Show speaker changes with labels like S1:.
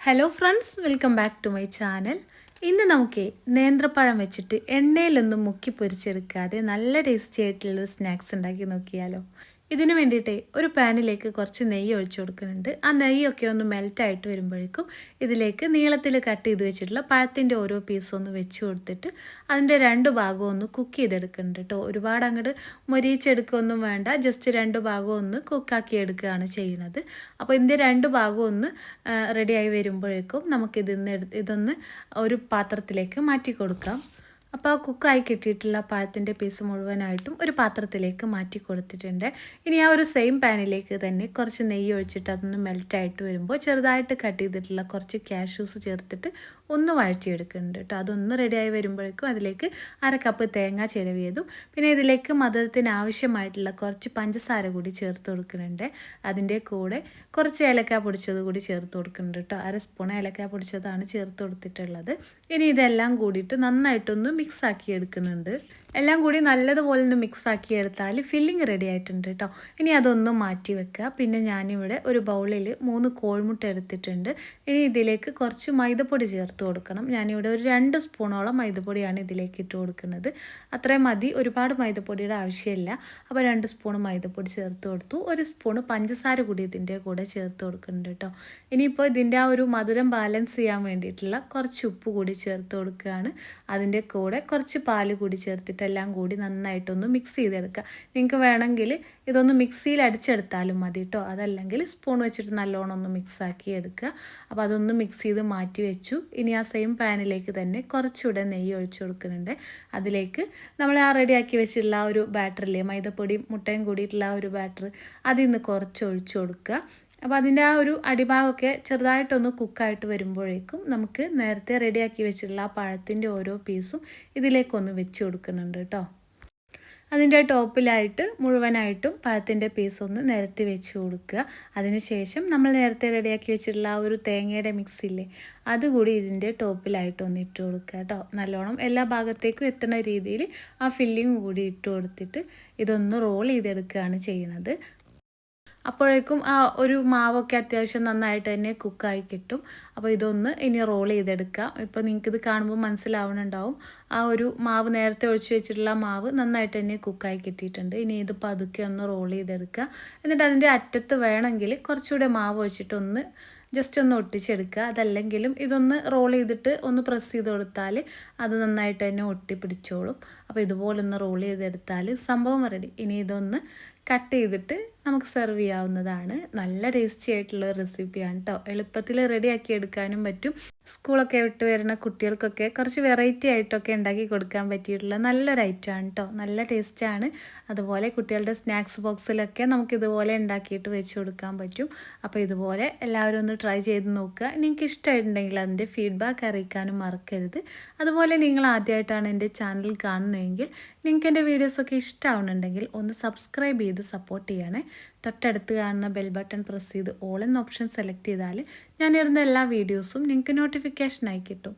S1: Hello friends, welcome back to my channel. ഇന്ന് നമുക്ക് നേന്ത്രപ്പഴം വെച്ചിട്ട് എണ്ണയിലൊന്നും മുക്കി പൊരിച്ചെടുക്കാതെ നല്ല ടേസ്റ്റി ആയിട്ടുള്ളൊരു സ്നാക്സ് ഉണ്ടാക്കി നോക്കിയാലോ. ഇതിന് വേണ്ടിയിട്ട് ഒരു പാനിലേക്ക് കുറച്ച് നെയ്യ് ഒഴിച്ചു കൊടുക്കുന്നുണ്ട്. ആ നെയ്യൊക്കെ ഒന്ന് മെൽറ്റായിട്ട് വരുമ്പോഴേക്കും ഇതിലേക്ക് നീളത്തിൽ കട്ട് ചെയ്ത് വെച്ചിട്ടുള്ള പഴത്തിൻ്റെ ഓരോ പീസും ഒന്ന് വെച്ച് കൊടുത്തിട്ട് അതിൻ്റെ രണ്ട് ഭാഗവും ഒന്ന് കുക്ക് ചെയ്തെടുക്കുന്നുണ്ട് കേട്ടോ. ഒരുപാട് അങ്ങോട്ട് മൊരിയിച്ചെടുക്കുകയൊന്നും വേണ്ട, ജസ്റ്റ് രണ്ട് ഭാഗവും ഒന്ന് കുക്കാക്കി എടുക്കുകയാണ് ചെയ്യുന്നത്. അപ്പോൾ ഇതിൻ്റെ രണ്ട് ഭാഗവും ഒന്ന് റെഡിയായി വരുമ്പോഴേക്കും ഇതൊന്ന് ഒരു പാത്രത്തിലേക്ക് മാറ്റി കൊടുക്കാം. അപ്പോൾ ആ കുക്കായി കിട്ടിയിട്ടുള്ള പഴത്തിൻ്റെ പീസ് മുഴുവനായിട്ടും ഒരു പാത്രത്തിലേക്ക് മാറ്റി കൊടുത്തിട്ടുണ്ട്. ഇനി ആ ഒരു സെയിം പാനിലേക്ക് തന്നെ കുറച്ച് നെയ്യ് ഒഴിച്ചിട്ട് അതൊന്ന് മെൽറ്റായിട്ട് വരുമ്പോൾ ചെറുതായിട്ട് കട്ട് ചെയ്തിട്ടുള്ള കുറച്ച് കാഷ്യൂസ് ചേർത്തിട്ട് ഒന്ന് വഴറ്റിയെടുക്കുന്നുണ്ട് കേട്ടോ. അതൊന്ന് റെഡിയായി വരുമ്പോഴേക്കും അതിലേക്ക് 1/2 കപ്പ് തേങ്ങ ചിരവിയതും പിന്നെ ഇതിലേക്ക് മധുരത്തിന് ആവശ്യമായിട്ടുള്ള കുറച്ച് പഞ്ചസാര കൂടി ചേർത്ത് കൊടുക്കുന്നുണ്ട്. അതിൻ്റെ കൂടെ കുറച്ച് ഏലക്ക പൊടിച്ചത് കൂടി ചേർത്ത് കൊടുക്കുന്നുണ്ട് കേട്ടോ. 1/2 സ്പൂൺ ഏലക്ക പൊടിച്ചതാണ് ചേർത്ത് കൊടുത്തിട്ടുള്ളത്. ഇനി ഇതെല്ലാം കൂടിയിട്ട് നന്നായിട്ടൊന്ന് മിക്സ് ആക്കി എടുക്കുന്നുണ്ട്. എല്ലാം കൂടി നല്ലതുപോലെ ഒന്ന് മിക്സ് ആക്കി എടുത്താൽ ഫില്ലിങ് റെഡി ആയിട്ടുണ്ട് കേട്ടോ. ഇനി അതൊന്നും മാറ്റി വെക്കുക. പിന്നെ ഞാനിവിടെ ഒരു ബൗളിൽ 3 കോഴിമുട്ട എടുത്തിട്ടുണ്ട്. ഇനി ഇതിലേക്ക് കുറച്ച് മൈദപ്പൊടി ചേർത്ത് കൊടുക്കണം. ഞാനിവിടെ ഒരു 2 സ്പൂണോളം മൈദപ്പൊടിയാണ് ഇതിലേക്ക് ഇട്ട് കൊടുക്കുന്നത്. അത്രയും മതി, ഒരുപാട് മൈദപ്പൊടിയുടെ ആവശ്യമില്ല. അപ്പോൾ 2 സ്പൂൺ മൈദപ്പൊടി ചേർത്ത് കൊടുത്തു. 1 സ്പൂണ് പഞ്ചസാര കൂടി ഇതിൻ്റെ കൂടെ ചേർത്ത് കൊടുക്കുന്നുണ്ട് കേട്ടോ. ഇനിയിപ്പോൾ ഇതിൻ്റെ ആ ഒരു മധുരം ബാലൻസ് ചെയ്യാൻ വേണ്ടിയിട്ടുള്ള കുറച്ച് ഉപ്പ് കൂടി ചേർത്ത് കൊടുക്കുകയാണ്. അതിൻ്റെ കൂടെ കുറച്ച് പാല് കൂടി ചേർത്തിട്ട് എല്ലാം കൂടി നന്നായിട്ടൊന്ന് മിക്സ് ചെയ്തെടുക്കുക. നിങ്ങൾക്ക് വേണമെങ്കിൽ ഇതൊന്ന് മിക്സിയിൽ അടിച്ചെടുത്താലും മതി കേട്ടോ. അതല്ലെങ്കിൽ സ്പൂൺ വെച്ചിട്ട് നല്ലോണം ഒന്ന് മിക്സാക്കി എടുക്കുക. അപ്പോൾ അതൊന്ന് മിക്സ് ചെയ്ത് മാറ്റി വെച്ചു. ഇനി ആ സെയിം പാനിലേക്ക് തന്നെ കുറച്ചുകൂടെ നെയ്യ് ഒഴിച്ചു കൊടുക്കുന്നുണ്ട്. അതിലേക്ക് നമ്മൾ ആ റെഡിയാക്കി വെച്ചിട്ടുള്ള ആ ഒരു ബാറ്ററില്ലേ, മൈദപ്പൊടിയും മുട്ടയും കൂടിയിട്ടുള്ള ആ ഒരു ബാറ്റർ, അതിൽ നിന്ന് കുറച്ച് ഒഴിച്ചു കൊടുക്കുക. അപ്പോൾ അതിൻ്റെ ആ ഒരു അടിഭാഗമൊക്കെ ചെറുതായിട്ടൊന്ന് കുക്കായിട്ട് വരുമ്പോഴേക്കും നമുക്ക് നേരത്തെ റെഡിയാക്കി വെച്ചിട്ടുള്ള ആ പഴത്തിൻ്റെ ഓരോ പീസും ഇതിലേക്കൊന്ന് വെച്ച് കൊടുക്കുന്നുണ്ട് കേട്ടോ. അതിൻ്റെ ടോപ്പിലായിട്ട് മുഴുവനായിട്ടും പഴത്തിൻ്റെ പീസൊന്ന് നിരത്തി വെച്ച് കൊടുക്കുക. അതിനുശേഷം നമ്മൾ നേരത്തെ റെഡിയാക്കി വെച്ചിട്ടുള്ള ആ ഒരു തേങ്ങയുടെ മിക്സില്ലേ, അതുകൂടി ഇതിൻ്റെ ടോപ്പിലായിട്ടൊന്ന് ഇട്ട് കൊടുക്കുക കേട്ടോ. നല്ലോണം എല്ലാ ഭാഗത്തേക്കും എത്തുന്ന രീതിയിൽ ആ ഫില്ലിങ് കൂടി ഇട്ട് കൊടുത്തിട്ട് ഇതൊന്ന് റോൾ ചെയ്തെടുക്കുകയാണ് ചെയ്യുന്നത്. അപ്പോഴേക്കും ആ ഒരു മാവൊക്കെ അത്യാവശ്യം നന്നായിട്ട് തന്നെ കുക്കായി കിട്ടും. അപ്പോൾ ഇതൊന്ന് ഇനി റോൾ ചെയ്തെടുക്കാം. ഇപ്പോൾ നിങ്ങൾക്കിത് കാണുമ്പോൾ മനസ്സിലാവുന്നുണ്ടാവും, ആ ഒരു മാവ് നേരത്തെ ഒഴിച്ച് വെച്ചിട്ടുള്ള മാവ് നന്നായിട്ട് തന്നെ കുക്കായി കിട്ടിയിട്ടുണ്ട്. ഇനി ഇത് പതുക്കെ ഒന്ന് റോൾ ചെയ്തെടുക്കുക. എന്നിട്ട് അതിൻ്റെ അറ്റത്ത് വേണമെങ്കിൽ കുറച്ചുകൂടെ മാവ് ഒഴിച്ചിട്ടൊന്ന് ജസ്റ്റ് ഒന്ന് ഒട്ടിച്ചെടുക്കുക. അതല്ലെങ്കിലും ഇതൊന്ന് റോൾ ചെയ്തിട്ട് ഒന്ന് പ്രസ് ചെയ്ത് കൊടുത്താൽ അത് നന്നായിട്ട് തന്നെ ഒട്ടി പിടിച്ചോളും. അപ്പോൾ ഇതുപോലൊന്ന് റോൾ ചെയ്തെടുത്താൽ സംഭവം റെഡി. ഇനി ഇതൊന്ന് കട്ട് ചെയ്തിട്ട് നമുക്ക് സെർവ് ചെയ്യാവുന്നതാണ്. നല്ല ടേസ്റ്റി ആയിട്ടുള്ള റെസിപ്പിയാണ് കേട്ടോ. എളുപ്പത്തിൽ റെഡിയാക്കി എടുക്കാനും പറ്റും. സ്കൂളൊക്കെ വിട്ട് വരുന്ന കുട്ടികൾക്കൊക്കെ കുറച്ച് വെറൈറ്റി ആയിട്ടൊക്കെ ഉണ്ടാക്കി കൊടുക്കാൻ പറ്റിയിട്ടുള്ള നല്ലൊരു ഐറ്റമാണ് കേട്ടോ. നല്ല ടേസ്റ്റാണ്. അതുപോലെ കുട്ടികളുടെ സ്നാക്സ് ബോക്സിലൊക്കെ നമുക്ക് ഇതുപോലെ ഉണ്ടാക്കിയിട്ട് വെച്ച് കൊടുക്കാൻ പറ്റും. അപ്പോൾ ഇതുപോലെ എല്ലാവരും ഒന്ന് ട്രൈ ചെയ്ത് നോക്കുക. നിങ്ങൾക്ക് ഇഷ്ടമായിട്ടുണ്ടെങ്കിൽ അതിൻ്റെ ഫീഡ്ബാക്ക് അറിയിക്കാനും മറക്കരുത്. അതുപോലെ നിങ്ങൾ ആദ്യമായിട്ടാണ് എൻ്റെ ചാനൽ കാണുന്നതെങ്കിൽ നിങ്ങൾക്ക് എൻ്റെ വീഡിയോസൊക്കെ ഇഷ്ടമാവുന്നുണ്ടെങ്കിൽ ഒന്ന് സബ്സ്ക്രൈബ് ചെയ്ത് സപ്പോർട്ട് ചെയ്യണേ. തൊട്ടടുത്ത് കാണുന്ന ബെൽ ബട്ടൺ പ്രസ് ചെയ്ത് ഓൾ എന്ന ഓപ്ഷൻ സെലക്ട് ചെയ്താൽ ഞാനിരുന്ന എല്ലാ വീഡിയോസും നിങ്ങൾക്ക് നോട്ടിഫിക്കേഷനായി കിട്ടും.